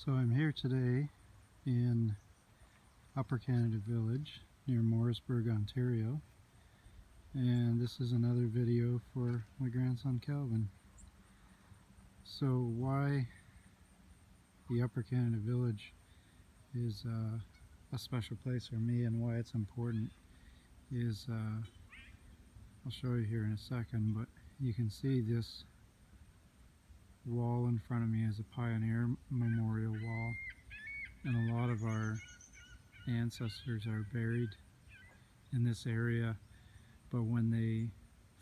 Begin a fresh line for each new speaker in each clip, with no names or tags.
So I'm here today in Upper Canada Village near Morrisburg, Ontario, and this is another video for my grandson Calvin. So why the Upper Canada Village is a special place for me and why it's important is I'll show you here in a second, but you can see this wall in front of me is a pioneer memorial wall, and a lot of our ancestors are buried in this area. But when they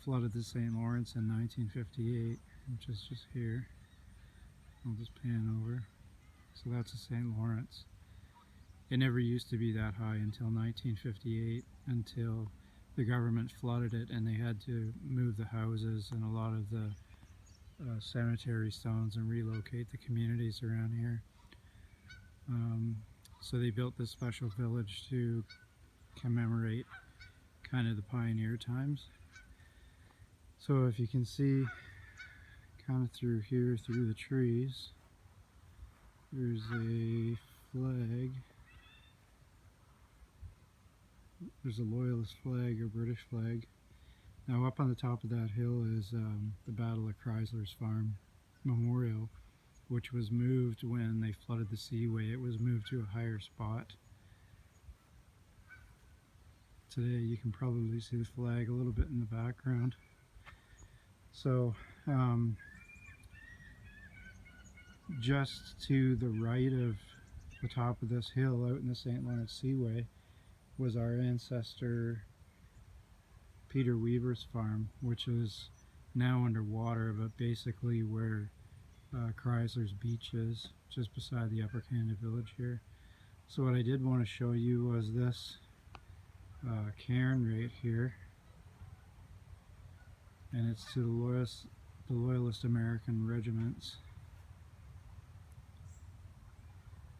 flooded the St. Lawrence in 1958, which is just here, I'll just pan over, so that's the St. Lawrence. It never used to be that high until 1958, until the government flooded it and they had to move the houses and a lot of the cemetery stones and relocate the communities around here. So they built this special village to commemorate kind of the pioneer times. So if you can see kind of through here, through the trees, there's a flag. There's a Loyalist flag or British flag. Now up on the top of that hill is the Battle of Chrysler's Farm Memorial, which was moved when they flooded the Seaway. It was moved to a higher spot. Today you can probably see the flag a little bit in the background. So just to the right of the top of this hill out in the St. Lawrence Seaway was our ancestor Peter Weaver's farm, which is now underwater, but basically where Chrysler's Beach is, just beside the Upper Canada Village here. So what I did want to show you was this cairn right here, and it's to the Loyalist American regiments.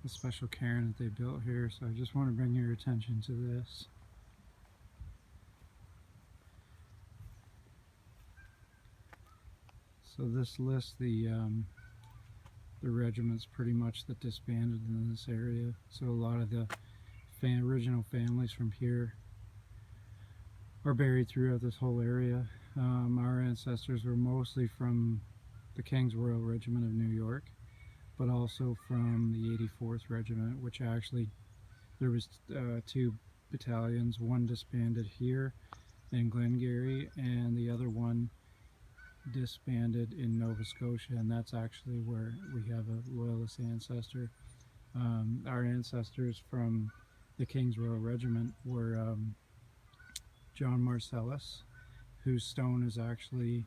A special cairn that they built here, so I just want to bring your attention to this. So this lists the regiments pretty much that disbanded in this area. So a lot of the original families from here are buried throughout this whole area. Our ancestors were mostly from the King's Royal Regiment of New York, but also from the 84th Regiment, which actually there was two battalions. One disbanded here in Glengarry, and the other one disbanded in Nova Scotia, and that's actually where we have a Loyalist ancestor. Our ancestors from the King's Royal Regiment were John Marcellus, whose stone is actually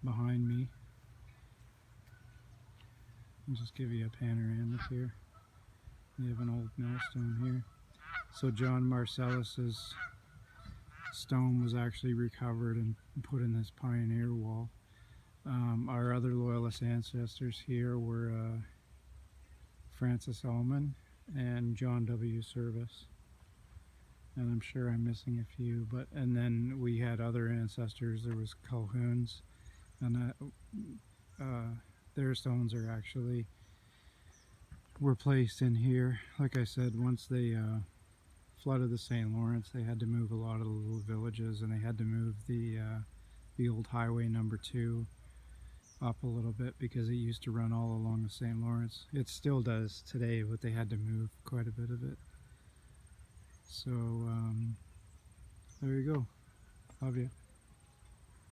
behind me. I'll just give you a panoramic here. We have an old millstone here. So John Marcellus's stone was actually recovered and put in this pioneer wall. Our other Loyalist ancestors here were Francis Allman and John W. Service, and I'm sure I'm missing a few. And then we had other ancestors. There was Colquhouns, and their stones are actually were placed in here. Like I said, once they flooded the St. Lawrence, they had to move a lot of the little villages, and they had to move the old highway number 2 up a little bit because it used to run all along the St. Lawrence. It still does today, but they had to move quite a bit of it. So there you go. Love you.